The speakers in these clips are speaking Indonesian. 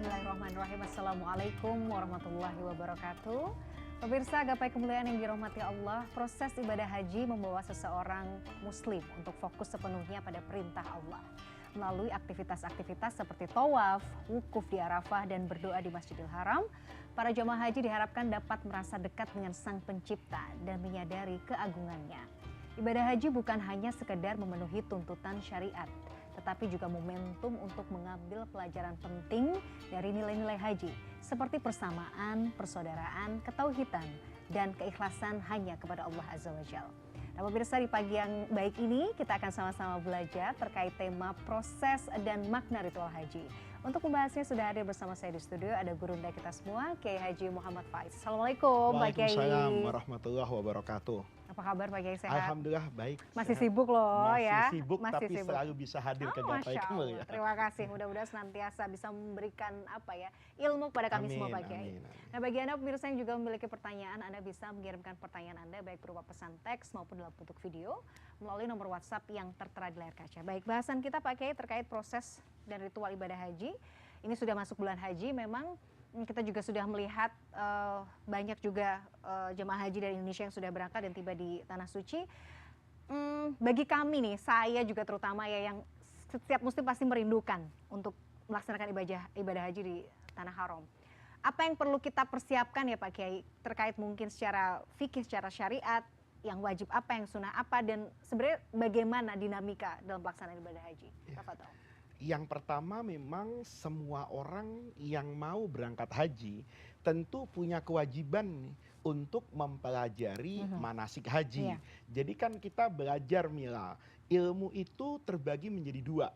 Bismillahirrahmanirrahim. Assalamualaikum warahmatullahi wabarakatuh. Pemirsa gapai kemuliaan yang dirahmati Allah, proses ibadah haji membawa seseorang muslim untuk fokus sepenuhnya pada perintah Allah. Melalui aktivitas-aktivitas seperti tawaf, wukuf di Arafah, dan berdoa di Masjidil Haram, para jemaah haji diharapkan dapat merasa dekat dengan Sang Pencipta dan menyadari keagungannya. Ibadah haji bukan hanya sekedar memenuhi tuntutan syariat, tetapi juga momentum untuk mengambil pelajaran penting dari nilai-nilai haji, seperti persamaan, persaudaraan, ketauhidan, dan keikhlasan hanya kepada Allah Azza wa Jalla. Nah, pemirsa, di pagi yang baik ini kita akan sama-sama belajar terkait tema proses dan makna ritual haji. Untuk membahasnya sudah hadir bersama saya di studio, ada gurunda kita semua, Kiai Haji Muhammad Faiz. Assalamualaikum Pak Kiai. Waalaikumsalam warahmatullahi wabarakatuh. Apa kabar Pak Kiai, sehat? Alhamdulillah baik. Masih sehat. sibuk loh ya. Masih sibuk Masih tapi sibuk. selalu bisa hadir ke gapai Masya kemuliaan. Allah. Terima kasih. Mudah-mudahan senantiasa bisa memberikan ilmu kepada kami semua Pak Kiai. Amin. Nah, bagi Anda pemirsa yang juga memiliki pertanyaan, Anda bisa mengirimkan pertanyaan Anda baik berupa pesan teks maupun dalam bentuk video melalui nomor WhatsApp yang tertera di layar kaca. Baik, bahasan kita Pak Kiai terkait proses dan ritual ibadah haji. Ini sudah masuk bulan haji, memang kita juga sudah melihat banyak juga jemaah haji dari Indonesia yang sudah berangkat dan tiba di Tanah Suci. Bagi kami nih, saya juga terutama ya, yang setiap muslim pasti merindukan untuk melaksanakan ibadah haji di Tanah Haram. Apa yang perlu kita persiapkan ya Pak Kiai terkait mungkin secara fikih, secara syariat, yang wajib apa, yang sunnah apa, dan sebenarnya bagaimana dinamika dalam pelaksanaan ibadah haji? Tafadhol. Yang pertama, memang semua orang yang mau berangkat haji tentu punya kewajiban nih untuk mempelajari manasik haji. Iya. Jadi kan kita belajar, Mila, ilmu itu terbagi menjadi dua.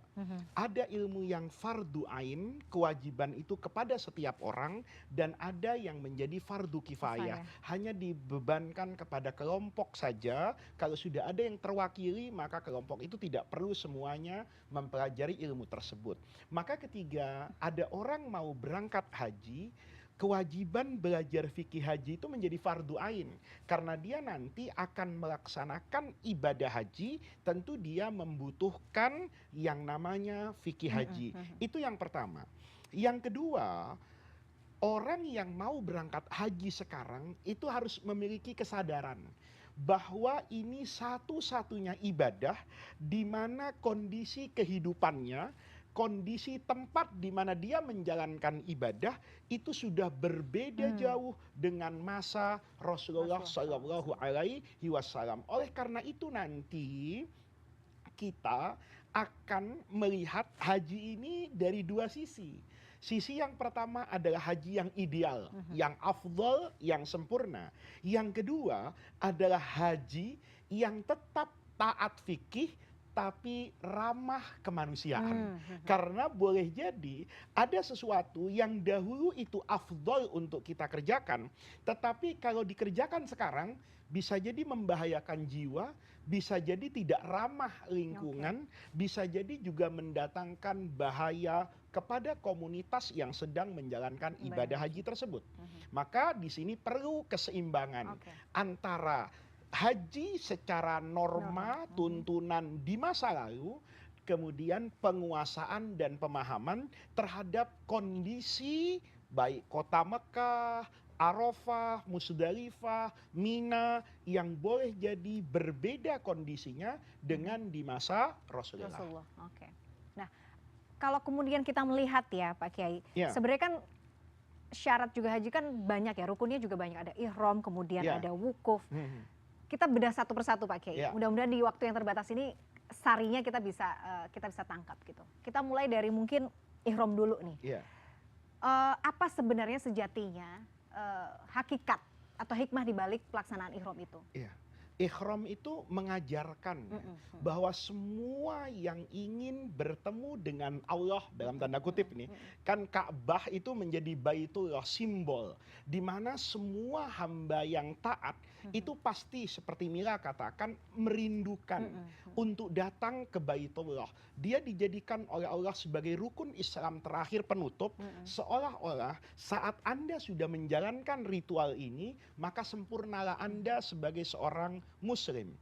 Ada ilmu yang fardu ain, kewajiban itu kepada setiap orang, dan ada yang menjadi fardu kifayah, hanya dibebankan kepada kelompok saja. Kalau sudah ada yang terwakili, maka kelompok itu tidak perlu semuanya mempelajari ilmu tersebut. Maka ketika ada orang mau berangkat haji, kewajiban belajar fikih haji itu menjadi fardu ain, karena dia nanti akan melaksanakan ibadah haji, tentu dia membutuhkan yang namanya fikih haji. Itu yang pertama. Yang kedua, orang yang mau berangkat haji sekarang itu harus memiliki kesadaran bahwa ini satu-satunya ibadah di mana kondisi kehidupannya, kondisi tempat di mana dia menjalankan ibadah itu sudah berbeda jauh dengan masa Rasulullah Shallallahu Alaihi Wasallam. Oleh karena itu nanti kita akan melihat haji ini dari dua sisi. Sisi yang pertama adalah haji yang ideal, yang afdol, yang sempurna. Yang kedua adalah haji yang tetap taat fikih tapi ramah kemanusiaan. Karena boleh jadi ada sesuatu yang dahulu itu afdol untuk kita kerjakan, tetapi kalau dikerjakan sekarang bisa jadi membahayakan jiwa, bisa jadi tidak ramah lingkungan, bisa jadi juga mendatangkan bahaya kepada komunitas yang sedang menjalankan ibadah haji tersebut. Maka di sini perlu keseimbangan antara haji secara norma, tuntunan di masa lalu, kemudian penguasaan dan pemahaman terhadap kondisi baik kota Mekah, Arafah, Musdalifah, Mina, yang boleh jadi berbeda kondisinya dengan di masa Rasulullah. Oke. Nah, kalau kemudian kita melihat ya Pak Kiai, sebenarnya kan syarat juga haji kan banyak ya, rukunnya juga banyak, ada ihram, kemudian ada wukuf. Kita bedah satu persatu Pak Kiai. Mudah-mudahan di waktu yang terbatas ini sarinya kita bisa tangkap gitu. Kita mulai dari mungkin ihram dulu nih. Apa sebenarnya sejatinya hakikat atau hikmah di balik pelaksanaan ihram itu? Ikhram itu mengajarkan bahwa semua yang ingin bertemu dengan Allah, dalam tanda kutip nih, kan Ka'bah itu menjadi Baitullah, simbol di mana semua hamba yang taat itu pasti seperti Mila katakan merindukan untuk datang ke Baitullah. Dia dijadikan oleh Allah sebagai rukun Islam terakhir penutup, seolah-olah saat Anda sudah menjalankan ritual ini, maka sempurnalah Anda sebagai seorang muslim.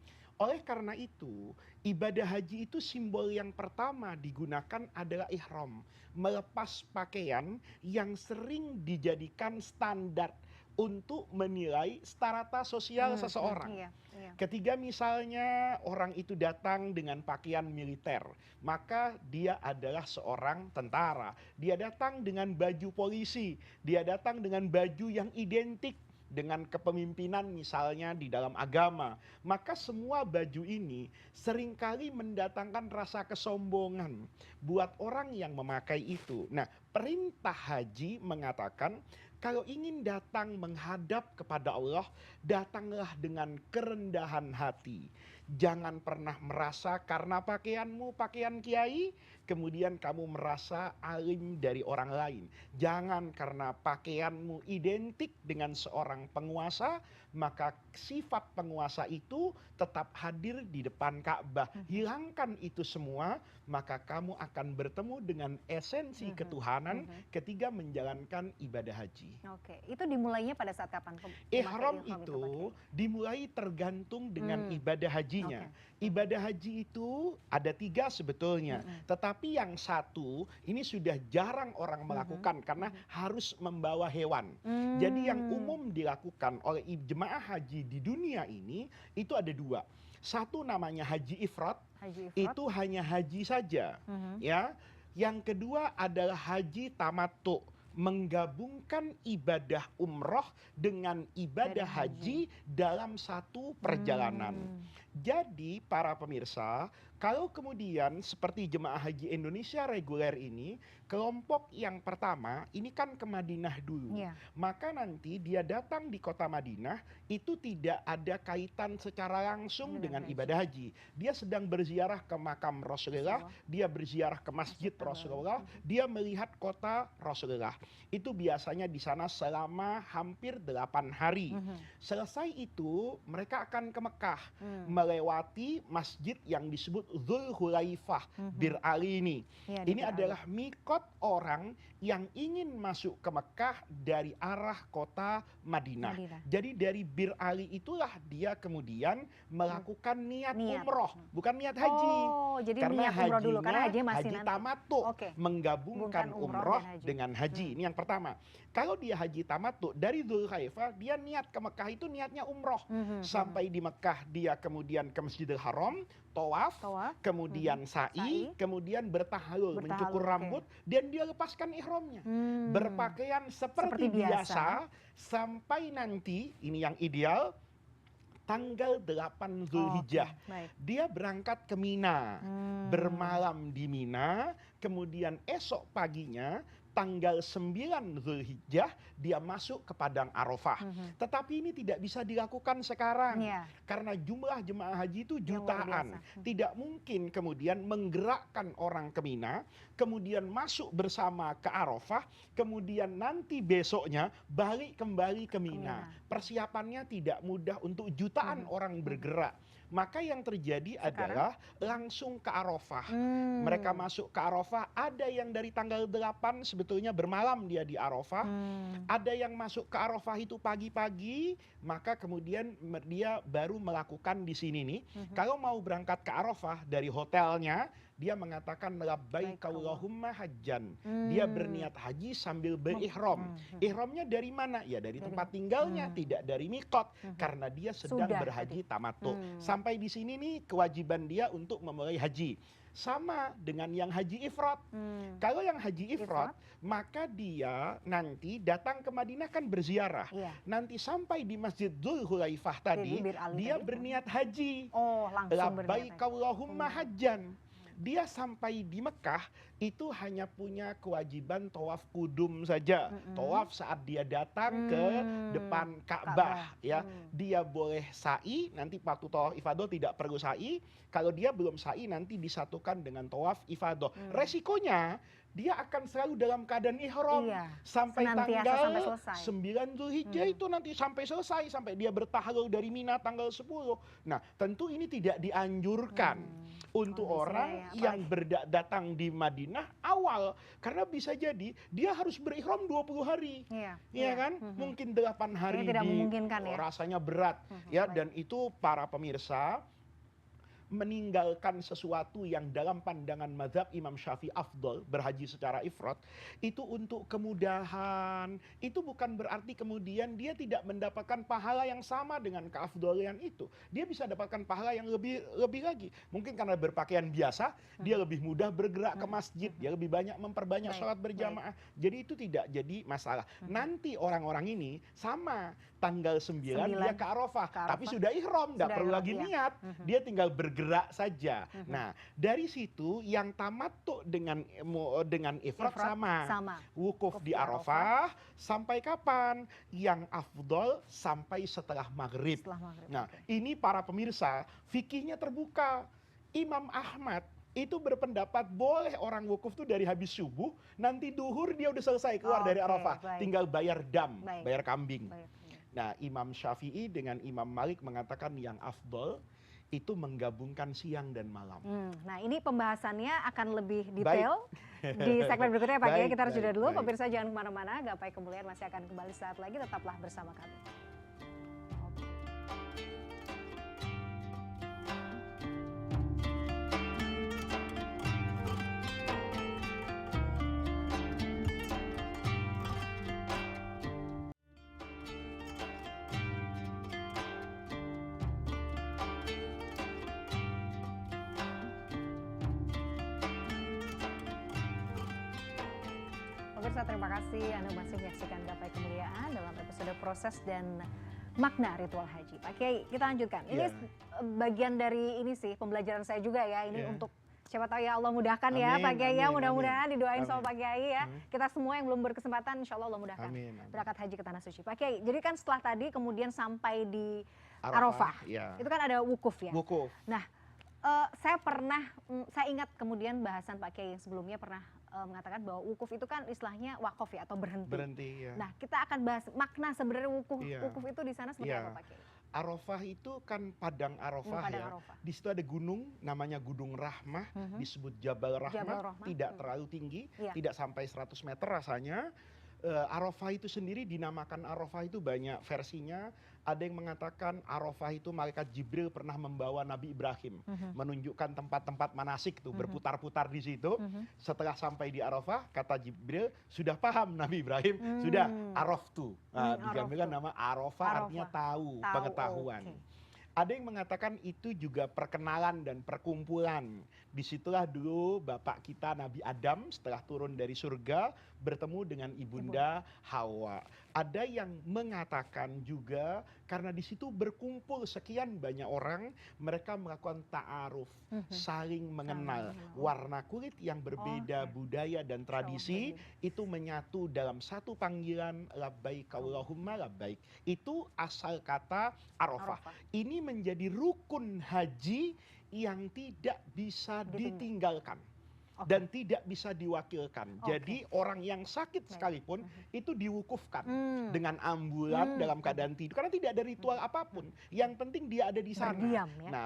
Oleh karena itu, ibadah haji itu simbol yang pertama digunakan adalah ihram, melepas pakaian yang sering dijadikan standar untuk menilai strata sosial seseorang. Iya, iya. Ketika misalnya orang itu datang dengan pakaian militer, maka dia adalah seorang tentara. Dia datang dengan baju polisi, dia datang dengan baju yang identik dengan kepemimpinan misalnya di dalam agama. Maka semua baju ini seringkali mendatangkan rasa kesombongan buat orang yang memakai itu. Nah, perintah haji mengatakan kalau ingin datang menghadap kepada Allah, datanglah dengan kerendahan hati. Jangan pernah merasa karena pakaianmu pakaian kiai, kemudian kamu merasa alim dari orang lain. Jangan karena pakaianmu identik dengan seorang penguasa, maka sifat penguasa itu tetap hadir di depan Ka'bah. Hilangkan itu semua, maka kamu akan bertemu dengan esensi ketuhanan ketika menjalankan ibadah haji. Oke, itu dimulainya pada saat kapan? Ihram itu dimulai tergantung dengan ibadah hajinya. Ibadah haji itu ada 3 sebetulnya. Tetapi yang satu ini sudah jarang orang melakukan karena harus membawa hewan. Jadi yang umum dilakukan oleh jemaah haji di dunia ini itu ada 2. Satu namanya haji ifrat, itu hanya haji saja. Ya. Yang kedua adalah haji tamattu, menggabungkan ibadah umroh dengan ibadah haji dalam satu perjalanan. Jadi para pemirsa, kalau kemudian seperti jemaah haji Indonesia reguler ini, kelompok yang pertama ini kan ke Madinah dulu. Maka nanti dia datang di kota Madinah itu tidak ada kaitan secara langsung dengan ibadah haji. Dia sedang berziarah ke makam Rasulullah, dia berziarah ke masjid Rasulullah, dia melihat kota Rasulullah. Itu biasanya di sana selama hampir 8 hari. Selesai itu mereka akan ke Mekah, melewati masjid yang disebut Dzul Hulaifah Bir Ali ini. Ini adalah mikot orang yang ingin masuk ke Mekah dari arah kota Madinah. Jadi dari Bir Ali itulah dia kemudian melakukan niat umroh, bukan niat haji. Oh, jadi karena niat umroh dulu, karena haji masih haji nanti. tamattu, menggabungkan umroh dengan haji. Ini yang pertama. Kalau dia haji tamattu dari Dzulkhaifah, dia niat ke Mekah itu niatnya umroh. Sampai di Mekah dia kemudian ke Masjidil Haram, tawaf, kemudian sa'i, kemudian bertahalul, mencukur rambut, dan dia lepaskan ihramnya. Berpakaian seperti biasa sampai nanti, ini yang ideal, tanggal 8 Zulhijjah. Dia berangkat ke Mina, bermalam di Mina, kemudian esok paginya tanggal 9 Zulhijjah dia masuk ke Padang Arafah. Tetapi ini tidak bisa dilakukan sekarang. Karena jumlah jemaah haji itu jutaan. Tidak mungkin kemudian menggerakkan orang ke Mina, kemudian masuk bersama ke Arafah, kemudian nanti besoknya balik kembali ke Mina. Persiapannya tidak mudah untuk jutaan orang bergerak. Maka yang terjadi adalah langsung ke Arafah. Mereka masuk ke Arafah, ada yang dari tanggal 8 sebetulnya bermalam dia di Arafah. Ada yang masuk ke Arafah itu pagi-pagi, maka kemudian dia baru melakukan di sini nih. Kalau mau berangkat ke Arafah dari hotelnya, dia mengatakan labbaik Allahumma hajjan. Dia berniat haji sambil berihram. Ihramnya dari mana? Ya dari tempat tinggalnya, tidak dari mikot, karena dia sedang berhaji tamattu. Sampai di sini nih kewajiban dia untuk memulai haji. Sama dengan yang haji ifrat. Kalau yang haji ifrat, maka dia nanti datang ke Madinah kan berziarah. Nanti sampai di Masjid Dzul Hulaifah tadi, dia berniat haji. Labbaik Allahumma hajjan. Dia sampai di Mekah itu hanya punya kewajiban tawaf kudum saja. Tawaf saat dia datang ke depan Ka'bah, ya. Dia boleh sa'i, nanti waktu tawaf ifadah tidak perlu sa'i. Kalau dia belum sa'i nanti disatukan dengan tawaf ifadah. Resikonya dia akan selalu dalam keadaan ihram sampai tanggal 9 Zulhijjah itu nanti sampai selesai, sampai dia bertahlul dari Mina tanggal 10. Nah, tentu ini tidak dianjurkan untuk orang yang datang di Madinah awal, karena bisa jadi dia harus berihram 20 hari. Iya kan? Mungkin 8 hari tidak memungkinkan, rasanya berat. Ya, dan itu para pemirsa, meninggalkan sesuatu yang dalam pandangan mazhab Imam Syafi'i afdol, berhaji secara ifrat, itu untuk kemudahan. Itu bukan berarti kemudian dia tidak mendapatkan pahala yang sama dengan keafdolan itu. Dia bisa dapatkan pahala yang lebih lebih lagi. Mungkin karena berpakaian biasa, dia lebih mudah bergerak ke masjid, dia lebih banyak memperbanyak sholat berjamaah. Jadi itu tidak jadi masalah. Nanti orang-orang ini sama tanggal 9 dia ke Arafah, tapi sudah ihram, tidak perlu lagi niat. Dia tinggal bergerak saja. Nah, dari situ yang tamattu dengan ifrat sama. Wukuf di Arafah sampai kapan? Yang afdol sampai setelah maghrib. Nah, ini para pemirsa, fikihnya terbuka. Imam Ahmad itu berpendapat boleh orang wukuf itu dari habis subuh, nanti duhur dia udah selesai keluar dari Arafah, tinggal bayar dam, bayar kambing. Nah, Imam Syafi'i dengan Imam Malik mengatakan yang afdol itu menggabungkan siang dan malam. Nah, ini pembahasannya akan lebih detail di segmen berikutnya Pak Kiai. Kita harus jeda dulu. Pemirsa jangan kemana-mana, Gapai Kemuliaan masih akan kembali saat lagi. Tetaplah bersama kami. Pemirsa, terima kasih Anda masih menyaksikan Gapai Kemuliaan dalam episode proses dan makna ritual haji. Pak Kiai, kita lanjutkan. Ini bagian dari ini sih pembelajaran saya juga ya. Ini untuk siapa tahu ya Allah mudahkan ya Pak Kiai ya. Mudah-mudahan didoain sama Pak Kiai ya. Kita semua yang belum berkesempatan insya Allah mudahkan berangkat haji ke tanah suci. Pak Kiai, jadi kan setelah tadi kemudian sampai di Arafah. Itu kan ada wukuf ya. Wukuf. Nah, saya ingat kemudian bahasan Pak Kiai yang sebelumnya pernah mengatakan bahwa wukuf itu kan istilahnya wakaf ya atau berhenti. Nah, kita akan bahas makna sebenarnya wukuf itu di sana seperti apa Pak Kiai? Arafah itu kan padang Arafah ya. Di situ ada gunung namanya Gunung Rahmah, disebut Jabal Rahmah, tidak terlalu tinggi, tidak sampai 100 meter rasanya. Arafah itu sendiri dinamakan Arafah itu banyak versinya. Ada yang mengatakan Arafah itu malaikat Jibril pernah membawa Nabi Ibrahim, menunjukkan tempat-tempat manasik tuh, berputar-putar di situ. Setelah sampai di Arafah, kata Jibril, sudah paham Nabi Ibrahim, sudah Araftu. Nah, digambarkan nama Arafah artinya tahu, pengetahuan. Ada yang mengatakan itu juga perkenalan dan perkumpulan. Disitulah dulu bapak kita Nabi Adam setelah turun dari surga bertemu dengan ibunda Hawa. Ada yang mengatakan juga karena di situ berkumpul sekian banyak orang, mereka melakukan ta'aruf, saling mengenal. Warna kulit yang berbeda, budaya dan tradisi itu menyatu dalam satu panggilan labbaik Allahumma labbaik. Itu asal kata Arafah. Ini menjadi rukun haji yang tidak bisa ditinggalkan dan tidak bisa diwakilkan. Jadi orang yang sakit sekalipun itu diwukufkan dengan ambulan dalam keadaan tidur karena tidak ada ritual apapun. Yang penting dia ada di sana.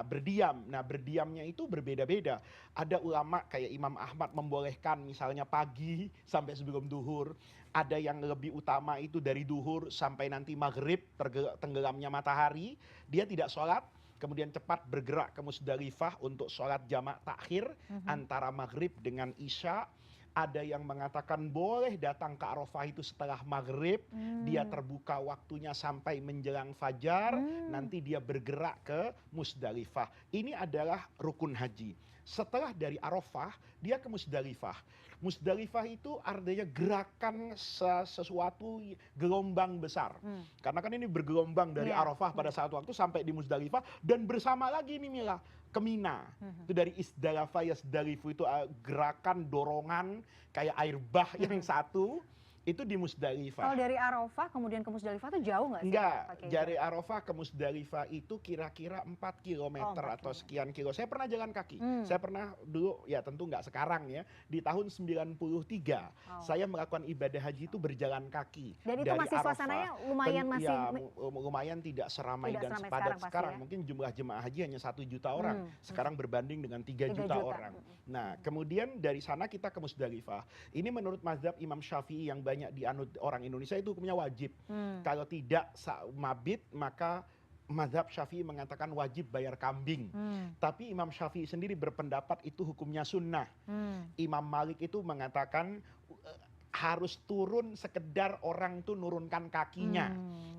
Berdiam, ya? Nah, berdiamnya itu berbeda-beda. Ada ulama kayak Imam Ahmad membolehkan misalnya pagi sampai sebelum duhur. Ada yang lebih utama itu dari duhur sampai nanti maghrib tenggelamnya matahari. Dia tidak sholat, kemudian cepat bergerak ke Musdalifah untuk sholat jamak takhir antara maghrib dengan isya. Ada yang mengatakan boleh datang ke Arafah itu setelah maghrib, dia terbuka waktunya sampai menjelang fajar, nanti dia bergerak ke Musdalifah. Ini adalah rukun haji. Setelah dari Arafah, dia ke Musdalifah. Musdalifah itu artinya gerakan sesuatu gelombang besar. Karena kan ini bergelombang dari Arafah pada saat waktu sampai di Musdalifah dan bersama lagi nih Mila ke Mina. Itu dari Isdalafa Yasdalifu itu gerakan dorongan kayak air bah yang satu. Itu di Musdalifah. Kalau dari Arafah kemudian ke Musdalifah itu jauh nggak sih? Enggak, dari Arafah ke Musdalifah itu kira-kira 4 kilometer atau sekian kilo. Saya pernah jalan kaki. Saya pernah dulu, ya tentu nggak sekarang ya, di tahun 93 saya melakukan ibadah haji itu berjalan kaki. Dan itu masih Arafah, suasananya lumayan masih lumayan tidak seramai dan sepadat sekarang. Ya? Mungkin jumlah jemaah haji hanya 1 juta orang. Sekarang berbanding dengan 3 juta orang. Nah, kemudian dari sana kita ke Musdalifah. Ini menurut mazhab Imam Syafi'i yang banyak dianut orang Indonesia itu hukumnya wajib. Kalau tidak mabit maka Mazhab Syafi'i mengatakan wajib bayar kambing. Tapi Imam Syafi'i sendiri berpendapat itu hukumnya sunnah. Imam Malik itu mengatakan harus turun sekedar orang itu nurunkan kakinya.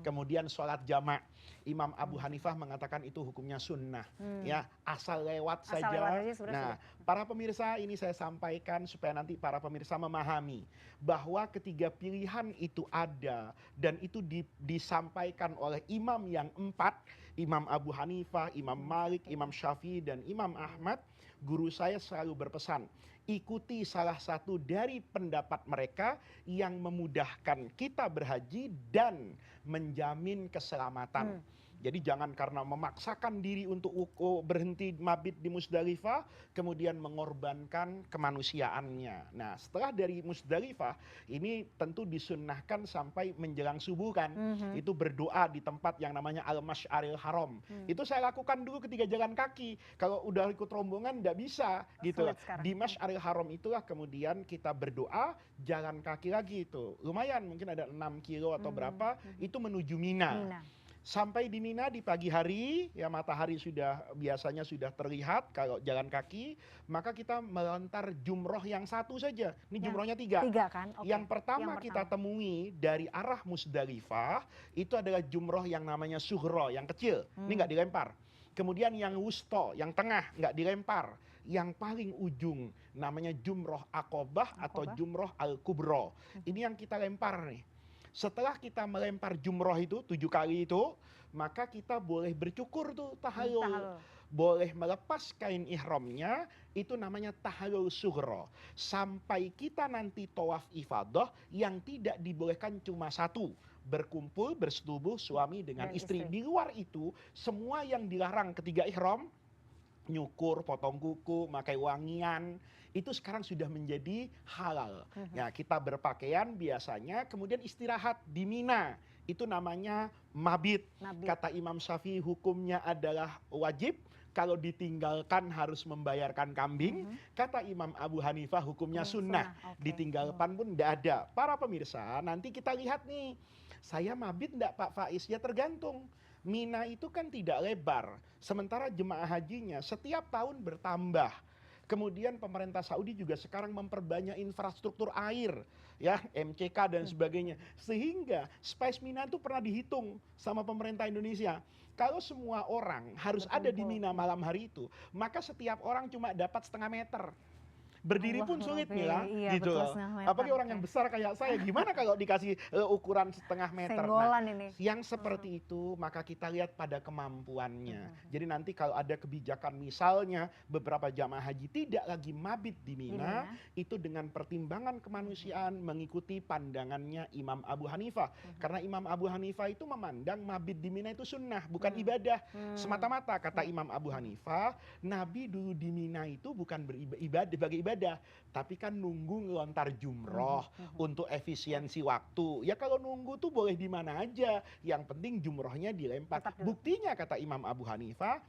Kemudian sholat jamak. Imam Abu Hanifah mengatakan itu hukumnya sunnah. Ya, asal lewat saja. Nah, para pemirsa, ini saya sampaikan supaya nanti para pemirsa memahami bahwa ketiga pilihan itu ada dan itu disampaikan oleh imam yang empat, Imam Abu Hanifah, Imam Malik, Imam Syafi'i dan Imam Ahmad. Guru saya selalu berpesan, ikuti salah satu dari pendapat mereka yang memudahkan kita berhaji dan menjamin keselamatan. Jadi jangan karena memaksakan diri untuk berhenti mabit di Musdalifah, kemudian mengorbankan kemanusiaannya. Nah, setelah dari Musdalifah, ini tentu disunnahkan sampai menjelang subuh kan. Itu berdoa di tempat yang namanya Al-Masy'aril Haram. Itu saya lakukan dulu ketika jalan kaki. Kalau udah ikut rombongan nggak bisa gitu. Di Masy'aril Haram itulah kemudian kita berdoa, jalan kaki lagi itu. Lumayan, mungkin ada 6 kilo atau berapa, itu menuju Mina. Sampai di Mina di pagi hari, ya matahari biasanya sudah terlihat kalau jalan kaki, maka kita melontar jumroh yang satu saja. Ini jumrohnya 3. 3 kan? Okay. Yang pertama kita temui dari arah Musdalifah, itu adalah jumroh yang namanya sughra, yang kecil. Ini nggak dilempar. Kemudian yang wusto, yang tengah, nggak dilempar. Yang paling ujung namanya jumroh Aqobah atau jumroh Al-Kubro. Ini yang kita lempar nih. Setelah kita melempar jumroh itu 7 kali itu, maka kita boleh bercukur tuh tahallul. Boleh melepas kain ihramnya, itu namanya tahallul sughra. Sampai kita nanti tawaf ifadah yang tidak dibolehkan cuma satu, berkumpul bersetubuh suami dengan istri. Di luar itu semua yang dilarang ketiga ihram, nyukur, potong kuku, pakai wangian, itu sekarang sudah menjadi halal. Ya, kita berpakaian biasanya, kemudian istirahat di Mina. Itu namanya mabit. Kata Imam Syafi'i hukumnya adalah wajib. Kalau ditinggalkan harus membayarkan kambing. Kata Imam Abu Hanifah hukumnya sunnah. Ditinggalkan pun tidak ada. Para pemirsa, nanti kita lihat nih. Saya mabit enggak Pak Faiz? Ya tergantung. Mina itu kan tidak lebar. Sementara jemaah hajinya setiap tahun bertambah. Kemudian pemerintah Saudi juga sekarang memperbanyak infrastruktur air, ya, MCK dan sebagainya. Sehingga space Mina itu pernah dihitung sama pemerintah Indonesia. Kalau semua orang harus ada di Mina malam hari itu, maka setiap orang cuma dapat setengah meter. Berdiri pun sulit Mila, gitu loh. Apalagi orang yang besar kayak saya, gimana kalau dikasih ukuran setengah meter? Nah, yang seperti itu maka kita lihat pada kemampuannya. Jadi nanti kalau ada kebijakan misalnya beberapa jamaah haji tidak lagi mabit di Mina, itu dengan pertimbangan kemanusiaan mengikuti pandangannya Imam Abu Hanifah. Karena Imam Abu Hanifah itu memandang mabit di Mina itu sunnah, bukan ibadah semata-mata. Kata Imam Abu Hanifah, Nabi dulu di Mina itu bukan beribadah bagi ibadah, tapi kan nunggu ngelontar jumroh untuk efisiensi waktu. Ya kalau nunggu tuh boleh di mana aja, yang penting jumrohnya dilempar. Buktinya kata Imam Abu Hanifah,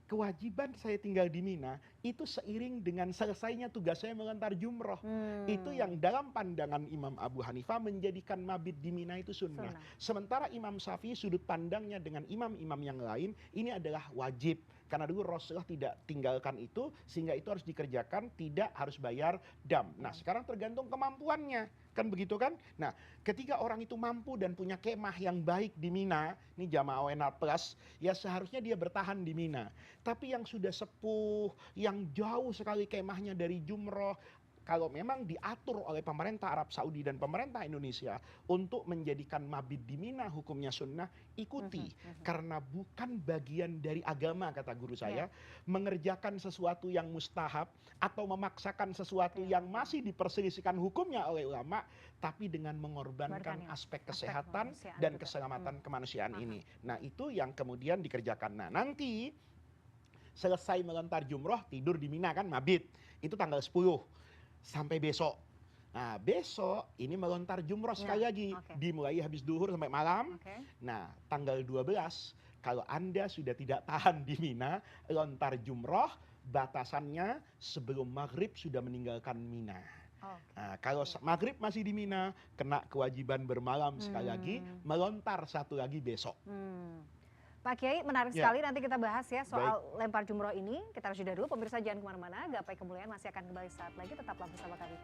kewajiban saya tinggal di Mina itu seiring dengan selesainya tugas saya melontar jumroh. Itu yang dalam pandangan Imam Abu Hanifah menjadikan mabit di Mina itu sunnah. Sementara Imam Syafi'i sudut pandangnya dengan imam-imam yang lain, ini adalah wajib. Karena dulu Rasulullah tidak tinggalkan itu, sehingga itu harus dikerjakan, tidak harus bayar dam. Nah sekarang tergantung kemampuannya, kan begitu kan? Nah ketika orang itu mampu dan punya kemah yang baik di Mina, ini jamaah ONA Plus, ya seharusnya dia bertahan di Mina. Tapi yang sudah sepuh, yang jauh sekali kemahnya dari jumroh, kalau memang diatur oleh pemerintah Arab Saudi dan pemerintah Indonesia untuk menjadikan mabit di Mina hukumnya sunnah, ikuti. Karena bukan bagian dari agama, kata guru saya, mengerjakan sesuatu yang mustahab atau memaksakan sesuatu yang masih diperselisihkan hukumnya oleh ulama, tapi dengan mengorbankan aspek kesehatan dan keselamatan kemanusiaan ini. Nah itu yang kemudian dikerjakan. Nah nanti selesai melontar jumroh, tidur di Mina kan mabit. Itu tanggal 10. Sampai besok. Nah besok ini melontar jumroh sekali lagi. Dimulai habis duhur sampai malam. Nah tanggal 12, kalau Anda sudah tidak tahan di Mina, lontar jumroh, batasannya sebelum maghrib sudah meninggalkan Mina. Nah, kalau maghrib masih di Mina, kena kewajiban bermalam sekali lagi, melontar satu lagi besok. Pak Kiai, menarik Ya, sekali, nanti kita bahas ya baik. soal lempar jumroh ini. Kita harus jeda dulu, pemirsa jangan kemana-mana, Gapai Kemuliaan masih akan kembali saat lagi, tetaplah bersama kami.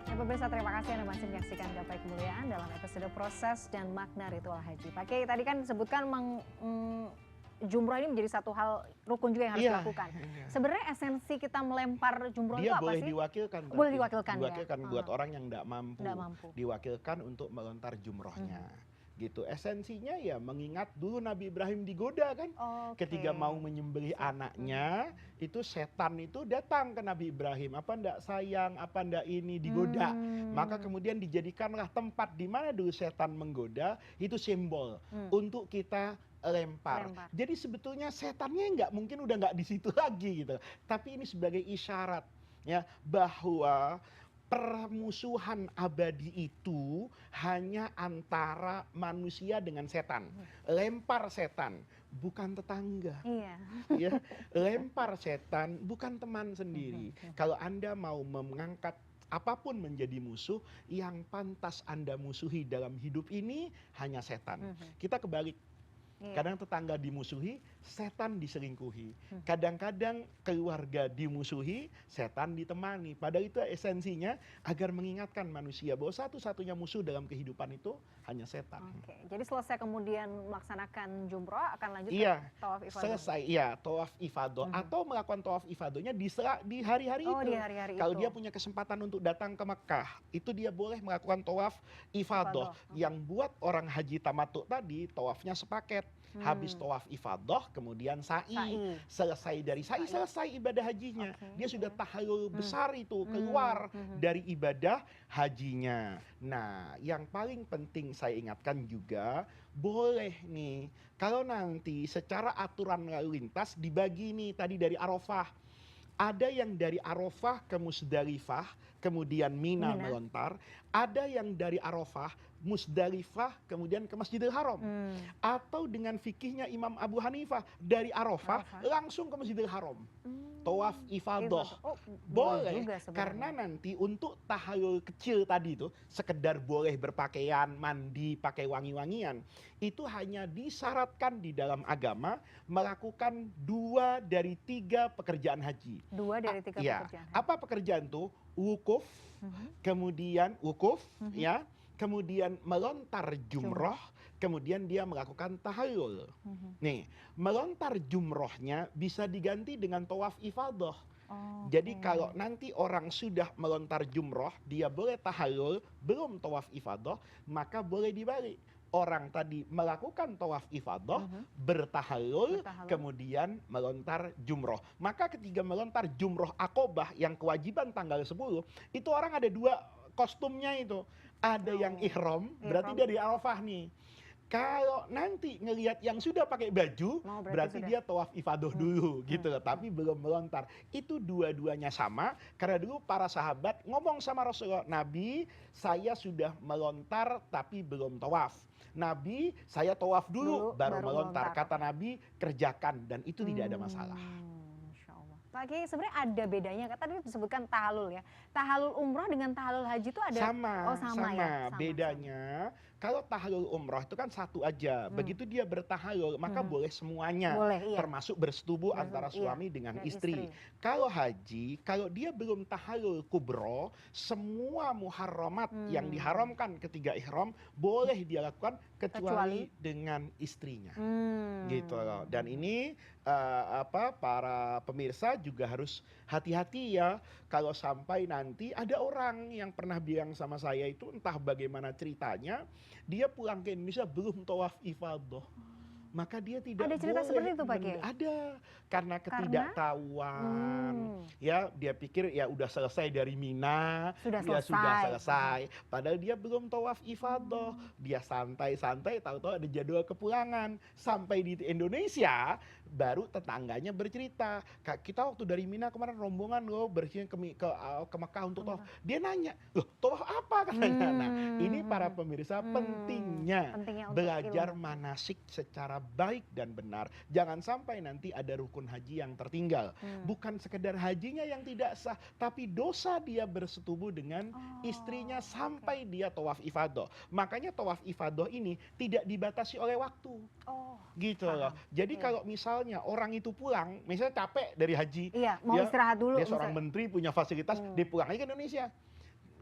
Ya, pemirsa, terima kasih Anda masih menyaksikan Gapai Kemuliaan dalam episode proses dan makna ritual haji. Pak Kiai tadi kan sebutkan jumroh ini menjadi satu hal rukun juga yang harus Iya. dilakukan. Sebenarnya esensi kita melempar jumroh itu Dia apa boleh sih? diwakilkan. Boleh tapi. diwakilkan ya? Diwakilkan buat orang yang tidak mampu. Nggak mampu. Diwakilkan untuk melontar jumrohnya. Gitu. Esensinya ya mengingat dulu Nabi Ibrahim digoda kan. Oke. Ketika mau menyembelih anaknya, itu setan itu datang ke Nabi Ibrahim. Apa ndak sayang, apa ndak ini, digoda. Maka kemudian dijadikanlah tempat di mana dulu setan menggoda, itu simbol untuk kita lempar. Jadi sebetulnya setannya nggak mungkin udah nggak di situ lagi gitu. Tapi ini sebagai isyarat ya bahwa permusuhan abadi itu hanya antara manusia dengan setan. Lempar setan, bukan tetangga. Iya. Ya, lempar setan, bukan teman sendiri. Kalau Anda mau mengangkat apapun menjadi musuh, yang pantas Anda musuhi dalam hidup ini hanya setan. Kita kebalik. Kadang tetangga dimusuhi, setan diselingkuhi. Kadang-kadang keluarga dimusuhi, setan ditemani. Padahal itu esensinya agar mengingatkan manusia bahwa satu-satunya musuh dalam kehidupan itu hanya setan. Oke, jadi selesai kemudian melaksanakan jumroh akan lanjut Iya, ke tawaf ifadah. selesai, iya, tawaf ifadah atau melakukan tawaf ifadahnya di hari-hari Oh, itu. di hari-hari Kalau itu. dia punya kesempatan untuk datang ke Mekah, itu dia boleh melakukan tawaf ifadah. Yang buat orang haji tamattu tadi, tawafnya sepaket. Habis tawaf ifadah, kemudian sa'i. Selesai dari sa'i, selesai ibadah hajinya. Dia sudah tahallul besar itu, keluar dari ibadah hajinya. Nah, yang paling penting saya ingatkan juga, boleh nih, kalau nanti secara aturan lalu lintas dibagi nih tadi dari Arafah. Ada yang dari Arafah ke Musdalifah, kemudian Mina melontar. Ada yang dari Arafah, Musdalifah, kemudian ke Masjidil Haram. Atau dengan fikihnya Imam Abu Hanifah, dari Arafah langsung ke Masjidil Haram. Tawaf ifadah. Boleh, karena nanti untuk tahallul kecil tadi itu, sekedar boleh berpakaian, mandi, pakai wangi-wangian, itu hanya disyaratkan di dalam agama melakukan 2 dari 3 pekerjaan haji. 2 dari 3 pekerjaan haji. Apa pekerjaan itu? Wukuf, kemudian wukuf, ya, kemudian melontar jumroh, kemudian dia melakukan tahallul. Nih, melontar jumrohnya bisa diganti dengan tawaf ifadah. Jadi kalau nanti orang sudah melontar jumroh, dia boleh tahallul, belum tawaf ifadah, maka boleh dibalik. Orang tadi melakukan tawaf ifadah, bertahallul, kemudian melontar jumroh. Maka ketika melontar jumroh akobah yang kewajiban tanggal 10, itu orang ada 2 kostumnya itu. Ada yang ihram, berarti dari Arafah nih. Kalau nanti ngelihat yang sudah pakai baju, berarti dia tawaf ifadah dulu gitu loh, tapi belum melontar. Itu dua-duanya sama, karena dulu para sahabat ngomong sama Rasulullah, Nabi, saya sudah melontar tapi belum tawaf. Nabi, saya tawaf dulu baru melontar. Kata Nabi, kerjakan, dan itu tidak ada masalah. Pak Kiai, sebenarnya ada bedanya, tadi disebutkan tahallul ya. Tahallul umroh dengan tahallul haji itu ada? Sama ya. Bedanya, kalau tahallul umroh itu kan satu aja. Begitu dia bertahallul, maka boleh semuanya. Termasuk bersetubuh antara suami dengan istri. Kalau haji, kalau dia belum tahallul kubro, semua muharramat yang diharamkan ketika ihram, boleh dia lakukan kecuali dengan istrinya. Gitu loh. Dan ini para pemirsa juga harus hati-hati ya, kalau sampai nanti ada orang yang pernah bilang sama saya itu, entah bagaimana ceritanya, dia pulang ke Indonesia belum tawaf ifadah. maka dia tidak Ada cerita boleh. seperti itu Pak Kiai? Ada, karena ketidaktahuan. Ya, dia pikir ya udah selesai dari Mina, Sudah dia selesai. sudah selesai. Padahal dia belum tawaf ifadah. Dia santai-santai, tahu-tahu ada jadwal kepulangan. Sampai di Indonesia, baru tetangganya bercerita, "Kak, kita waktu dari Mina kemarin rombongan loh bersih ke Mekah untuk tawaf." Dia nanya, "Loh, tawaf apa?" katanya. Nah, ini para pemirsa pentingnya Untuk belajar ilmu. manasik secara baik dan benar. Jangan sampai nanti ada rukun haji yang tertinggal. Bukan sekedar hajinya yang tidak sah, tapi dosa dia bersetubuh dengan istrinya sampai dia tawaf ifadah. Makanya tawaf ifadah ini tidak dibatasi oleh waktu. Gitu loh. Jadi kalau misalnya orang itu pulang, misalnya capek dari haji, Iya, mau istirahat dulu. dia seorang menteri punya fasilitas, dia pulang aja ke Indonesia.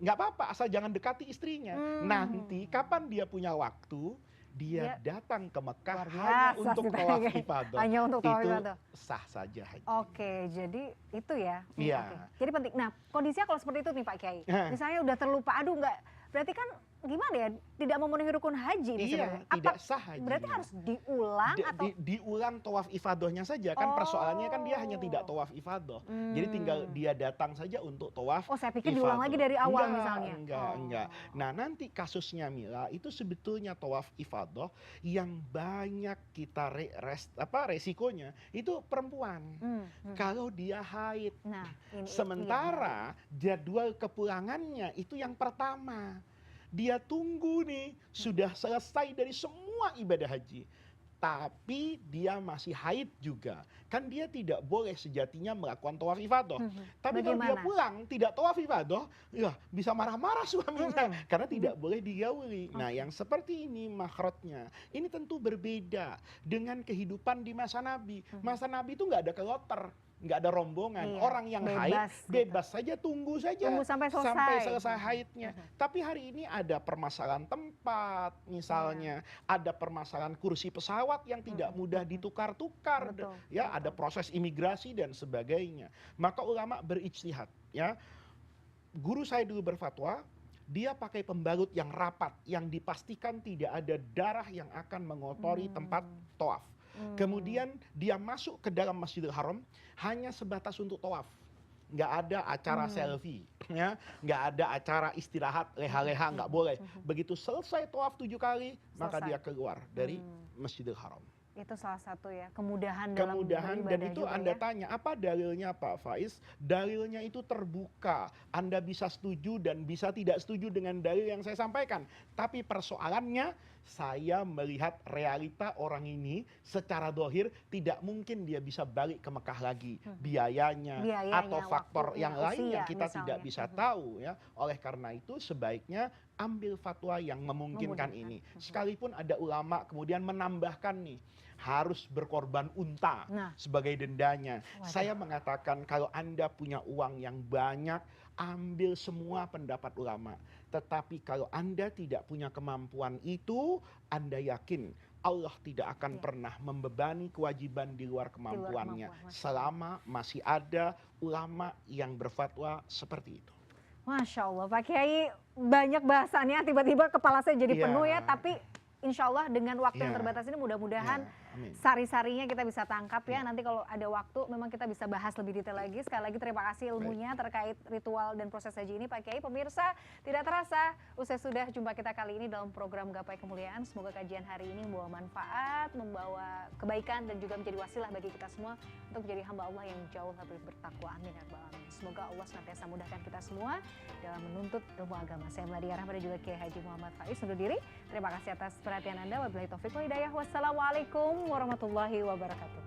Nggak apa-apa, asal jangan dekati istrinya. Nanti kapan dia punya waktu, dia datang ke Mekah hanya untuk tawaf ifadah. Hanya untuk tawaf itu ifadah. sah saja haji. Oke, jadi itu ya. Iya. Oke. Jadi penting. Nah, kondisinya kalau seperti itu nih Pak Kiai. Misalnya udah terlupa, aduh nggak, berarti kan gimana ya? Tidak memenuhi rukun haji nih sebenarnya. Tidak sah haji. Berarti harus diulang atau diulang tawaf ifadahnya saja kan, persoalannya kan dia hanya tidak tawaf ifadah. Jadi tinggal dia datang saja untuk tawaf. Saya pikir diulang lagi dari awal misalnya. Enggak. Nah, nanti kasusnya Mila itu sebetulnya tawaf ifadah yang banyak kita resikonya itu perempuan. Kalau dia haid. Nah, sementara jadwal kepulangannya itu yang pertama. Dia tunggu nih, sudah selesai dari semua ibadah haji. Tapi dia masih haid juga. Kan dia tidak boleh sejatinya melakukan tawaf ifadah. Tapi kalau dia pulang tidak tawaf ifadah, ya bisa marah-marah suaminya. Karena tidak boleh digauli. Nah, yang seperti ini makhrajnya. Ini tentu berbeda dengan kehidupan di masa Nabi. Masa Nabi itu nggak ada kloter, nggak ada rombongan. Orang yang haid bebas saja, tunggu saja sampai selesai haidnya. Tapi hari ini ada permasalahan tempat, misalnya ada permasalahan kursi pesawat yang tidak mudah ditukar-tukar, ya ada proses imigrasi dan sebagainya. Maka ulama berijtihad, ya. Guru saya dulu berfatwa, dia pakai pembalut yang rapat, yang dipastikan tidak ada darah yang akan mengotori tempat tawaf. Kemudian dia masuk ke dalam Masjidil Haram hanya sebatas untuk tawaf. Nggak ada acara selfie, ya, nggak ada acara istirahat, leha-leha, nggak boleh. Begitu selesai tawaf 7 kali, maka dia keluar dari Masjidil Haram. Itu salah satu ya, kemudahan dan itu Anda tanya, apa dalilnya Pak Faiz? Dalilnya itu terbuka. Anda bisa setuju dan bisa tidak setuju dengan dalil yang saya sampaikan. Tapi persoalannya, saya melihat realita orang ini secara dohir tidak mungkin dia bisa balik ke Mekah lagi. Biayanya atau faktor yang lain yang kita tidak bisa tahu, ya. Oleh karena itu sebaiknya ambil fatwa yang memungkinkan ini. Sekalipun ada ulama kemudian menambahkan nih, harus berkorban unta sebagai dendanya. Saya mengatakan kalau Anda punya uang yang banyak, ambil semua pendapat ulama. Tetapi kalau Anda tidak punya kemampuan itu, Anda yakin Allah tidak akan pernah membebani kewajiban di luar kemampuannya. Selama masih ada ulama yang berfatwa seperti itu. Masya Allah, Pak Kiai banyak bahasannya, tiba-tiba kepala saya jadi penuh ya, tapi insya Allah dengan waktu yang terbatas ini mudah-mudahan sari-sarinya kita bisa tangkap ya. Nanti kalau ada waktu memang kita bisa bahas lebih detail lagi. Sekali lagi terima kasih ilmunya terkait ritual dan proses haji ini Pak Kiai. Pemirsa, tidak terasa usai sudah jumpa kita kali ini dalam program Gapai Kemuliaan. Semoga kajian hari ini membawa manfaat, membawa kebaikan dan juga menjadi wasilah bagi kita semua untuk menjadi hamba Allah yang jauh lebih bertakwa. Amin ya rabbal alamin. Semoga Allah senantiasa mudahkan kita semua dalam menuntut ilmu agama. Saya Meladia Rahma dan juga Kiai Haji Muhammad Faiz undur diri. Terima kasih atas perhatian Anda. Wabillahi taufiq wal hidayah. Wassalamualaikum warahmatullahi wabarakatuh.